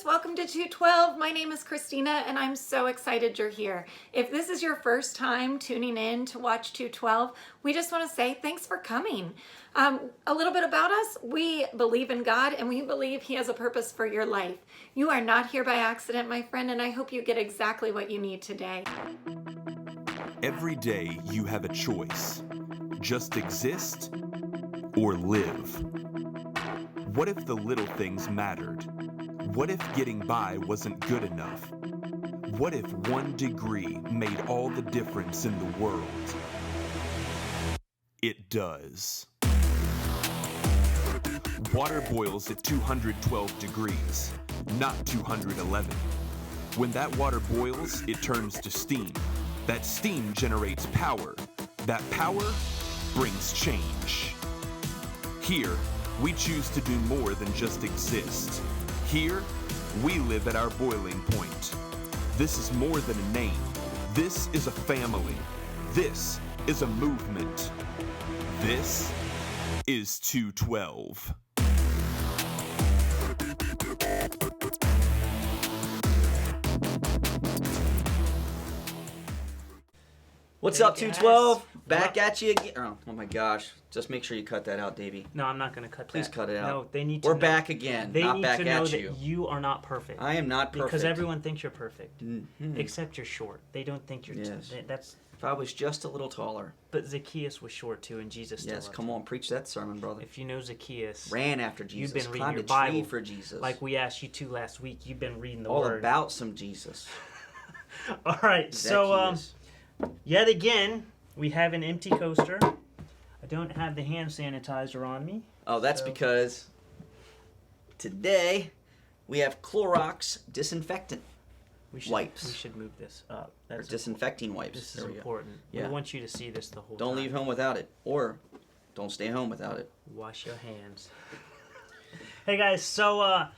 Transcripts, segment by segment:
friends, welcome to 212. My name is Christina and I'm so excited you're here. If this is your first time tuning in to watch 212, we just want to say thanks for coming. A little bit about us, we believe in God and we believe He has a purpose for your life. You are not here by accident, my friend, and I hope you get exactly what you need today. Every day you have a choice. Just exist or live. What if the little things mattered? What if getting by wasn't good enough? What if 1 degree made all the difference in the world? It does. Water boils at 212 degrees, not 211. When that water boils, it turns to steam. That steam generates power. That power brings change. Here, we choose to do more than just exist. Here, we live at our boiling point. This is more than a name. This is a family. This is a movement. This is 212. What's up, 212? Back at you again. Oh my gosh. Just make sure you cut that out, Davey. No, I'm not going to cut that. Please cut it out. No, they need to We're know. back again, They not need back to know at that you. you are not perfect. I am not perfect. Because everyone thinks you're perfect. Mhm. Except you're short. They don't think you're... Yes. That's... If I was just a little taller. But Zacchaeus was short too, and Jesus still Yes, loved come him. on, preach that sermon, brother. If you know Zacchaeus... Ran after Jesus. You've been reading Climbed your a tree Bible. for Jesus. Like we asked you to last week, you've been reading the all Word. about some Jesus. All right, so Zacchaeus. yet again, we have an empty coaster. I don't have the hand sanitizer on me. Oh, that's So- because today we have Clorox disinfectant wipes. We should move this up. Or That's disinfecting wipes. This is There we go. important. Yeah. We want you to see this the whole Don't time. leave home without it. Or don't stay home without it. Wash your hands. Hey guys, so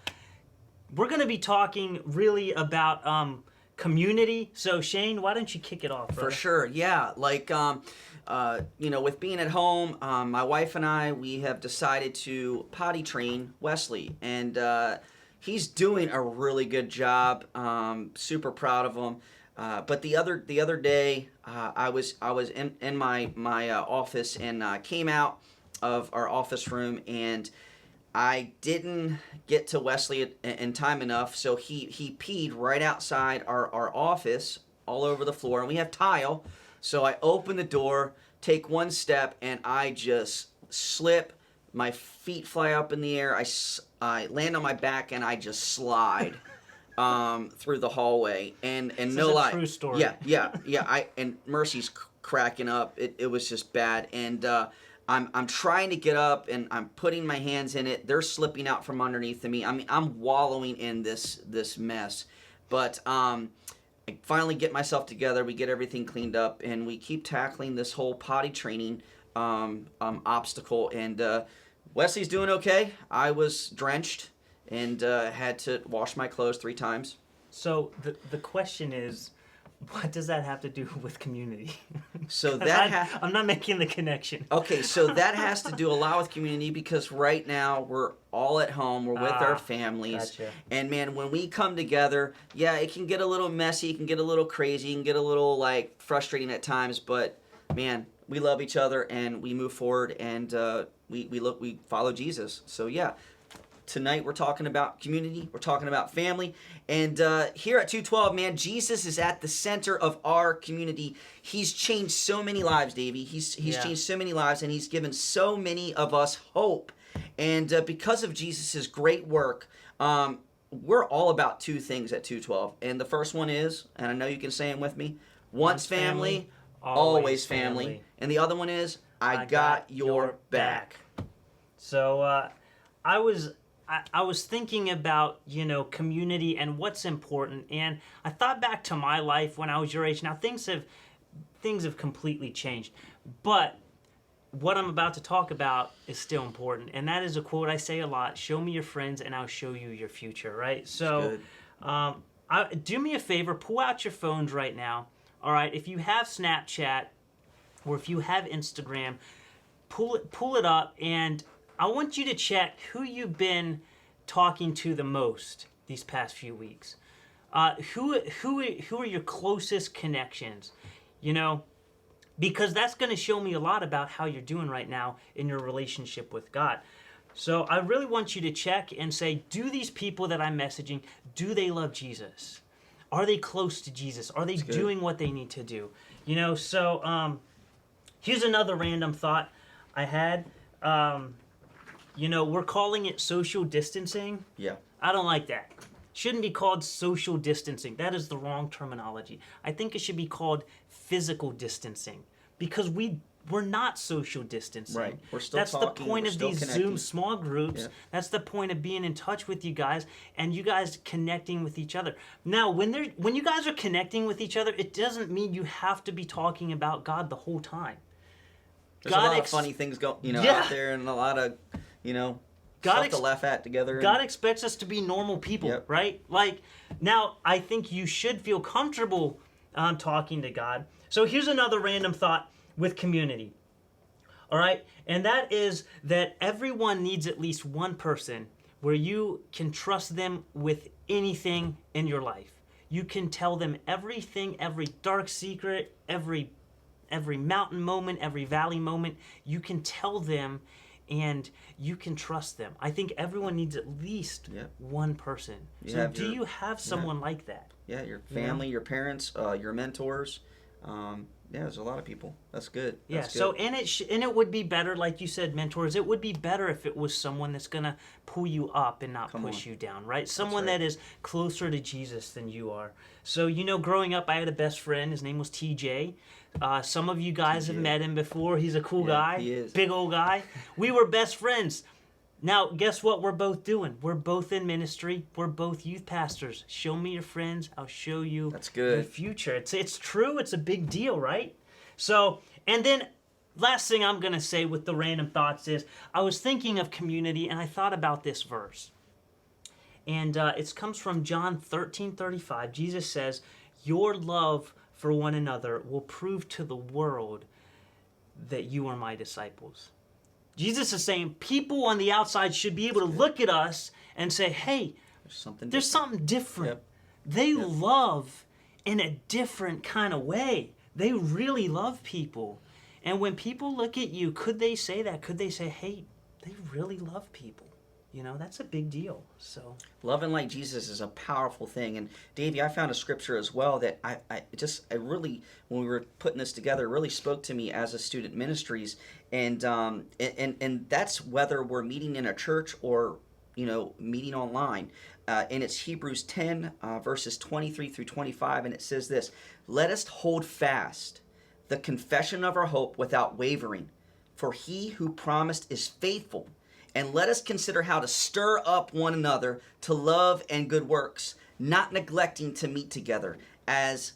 we're going to be talking really about community. So Shane, why don't you kick it off, brother? For sure, yeah. Like, with being at home, my wife and I, we have decided to potty train Wesley, and he's doing a really good job. Super proud of him. But the other day, I was in my office and came out of our office room, and I didn't get to Wesley in time enough, so he peed right outside our office all over the floor, and we have tile. So I open the door, take one step, and I just slip. My feet fly up in the air. I land on my back, and I just slide through the hallway. And This no is a lie, true story. yeah. And Mercy's cracking up. It was just bad, and I'm trying to get up, and I'm putting my hands in it. They're slipping out from underneath of me. I mean, I'm wallowing in this mess. But I finally get myself together. We get everything cleaned up, and we keep tackling this whole potty training obstacle. And Wesley's doing okay. I was drenched and had to wash my clothes 3 times. So the question is, what does that have to do with community? So I'm not making the connection. Okay, so that has to do a lot with community because right now we're all at home. We're with our families. Gotcha. And man, when we come together, yeah, it can get a little messy. It can get a little crazy. It can get a little frustrating at times. But man, we love each other and we move forward and we follow Jesus. So yeah. Tonight we're talking about community, we're talking about family, and here at 212, man, Jesus is at the center of our community. He's changed so many lives, Davey. He's changed so many lives, and he's given so many of us hope. And because of Jesus' great work, we're all about 2 things at 212. And the first one is, and I know you can say them with me, once family, always family. And the other one is, I got your back. So I was thinking about, community and what's important, and I thought back to my life when I was your age. Now things have completely changed, but what I'm about to talk about is still important, and that is a quote I say a lot: "Show me your friends, and I'll show you your future." Right? So, do me a favor, pull out your phones right now. All right, if you have Snapchat or if you have Instagram, pull it up, and I want you to check who you've been talking to the most these past few weeks? Who are your closest connections? You know, because that's going to show me a lot about how you're doing right now in your relationship with God. So I really want you to check and say, do these people that I'm messaging, do they love Jesus? Are they close to Jesus? Are they doing what they need to do? You know, so here's another random thought I had. You know, we're calling it social distancing. Yeah. I don't like that. Shouldn't be called social distancing. That is the wrong terminology. I think it should be called physical distancing, because we're not social distancing. Right. We're still That's talking, the point we're of still these connecting. Zoom small groups. Yeah. That's the point of being in touch with you guys and you guys connecting with each other. Now, when you guys are connecting with each other, it doesn't mean you have to be talking about God the whole time. There's a lot of funny things out there, and a lot of, stuff to laugh at together. God expects us to be normal people, Yep. right? Like, now, I think you should feel comfortable talking to God. So here's another random thought with community. All right? And that is that everyone needs at least one person where you can trust them with anything in your life. You can tell them everything, every dark secret, every mountain moment, every valley moment. You can tell them and you can trust them. I think everyone needs at least one person. So do you have someone like that? Yeah, your family, your parents, your mentors. There's a lot of people. That's good. That's good. So and it would be better, like you said, mentors. It would be better if it was someone that's gonna pull you up and not push you down, right? Someone that is closer to Jesus than you are. So growing up, I had a best friend. His name was TJ. Some of you guys have met him before. He's a cool guy. He is. Big old guy. We were best friends. Now, guess what we're both doing? We're both in ministry. We're both youth pastors. Show me your friends. I'll show you That's good. your future. It's true. It's a big deal, right? So, and then last thing I'm going to say with the random thoughts is I was thinking of community and I thought about this verse. And it comes from John 13:35. Jesus says, your love for one another will prove to the world that you are my disciples. Jesus is saying people on the outside should be able to look at us and say, hey, there's something different. Yep. They love in a different kind of way. They really love people. And when people look at you, could they say that? Could they say, hey, they really love people? That's a big deal. So loving like Jesus is a powerful thing. And Davey, I found a scripture as well that I really, when we were putting this together, really spoke to me as a student ministries. And that's whether we're meeting in a church or, meeting online. And it's Hebrews 10, verses 23 through 25. And it says this, let us hold fast the confession of our hope without wavering. For he who promised is faithful. And let us consider how to stir up one another to love and good works, not neglecting to meet together, as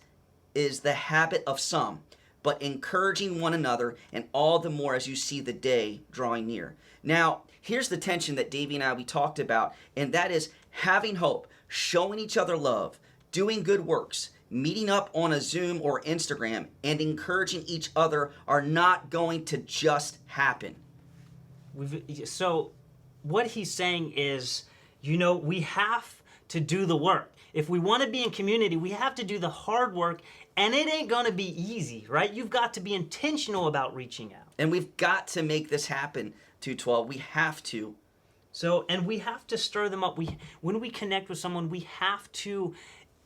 is the habit of some, but encouraging one another, and all the more as you see the day drawing near. Now, here's the tension that Davey and I, we talked about, and that is having hope, showing each other love, doing good works, meeting up on a Zoom or Instagram, and encouraging each other are not going to just happen. So what he's saying is, we have to do the work. If we want to be in community, we have to do the hard work, and it ain't going to be easy, right? You've got to be intentional about reaching out. And we've got to make this happen, 212. We have to. So, and we have to stir them up. When we connect with someone, we have to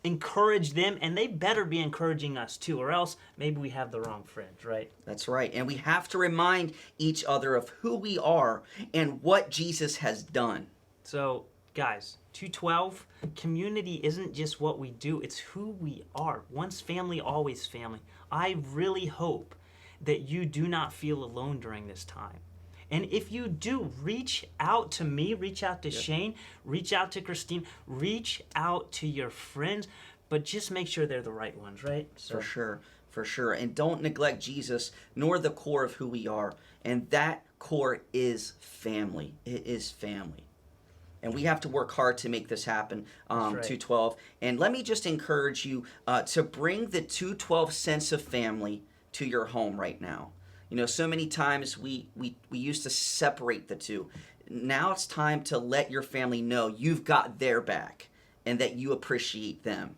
encourage them, and they better be encouraging us too, or else maybe we have the wrong friends, right? That's right. And we have to remind each other of who we are and what Jesus has done. So, guys, 212, community isn't just what we do, it's who we are. Once family, always family. I really hope that you do not feel alone during this time. And if you do, reach out to me, reach out to Shane, reach out to Christine, reach out to your friends, but just make sure they're the right ones, right? So. For sure. And don't neglect Jesus, nor the core of who we are. And that core is family. It is family. And we have to work hard to make this happen, 212. And let me just encourage you to bring the 212 sense of family to your home right now. So many times we used to separate the two. Now it's time to let your family know you've got their back. and that you appreciate them.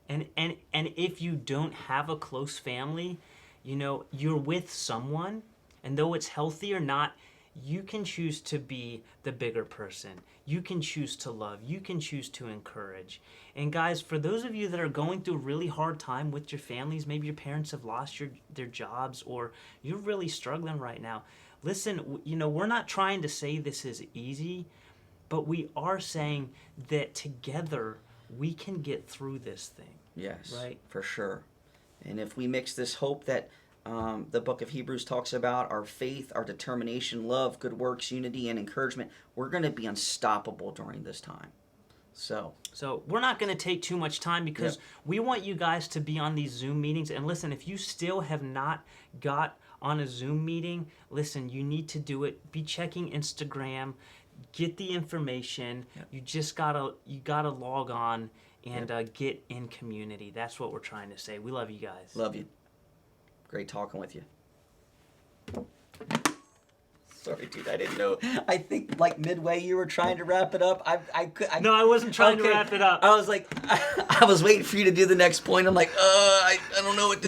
And if you don't have a close family, you know, you're with someone, and though it's healthy or not, you can choose to be the bigger person. You can choose to love. You can choose to encourage. And guys, for those of you that are going through a really hard time with your families, maybe your parents have lost their jobs, or you're really struggling right now. Listen, you know, we're not trying to say this is easy, but we are saying that together we can get through this thing. Yes, Right. for sure. And if we mix this hope that the book of Hebrews talks about, our faith, our determination, love, good works, unity, and encouragement, we're going to be unstoppable during this time. So we're not going to take too much time because Yep. we want you guys to be on these Zoom meetings. And listen, if you still have not got on a Zoom meeting, listen, you need to do it. Be checking Instagram, get the information. Yep. You just gotta log on and get in community. That's what we're trying to say. We love you guys. love you. Great talking with you. Sorry, dude, I didn't know. I think like midway you were trying to wrap it up. No, I wasn't trying to Okay. wrap it up. I was like, I was waiting for you to do the next point. I'm like, I don't know what to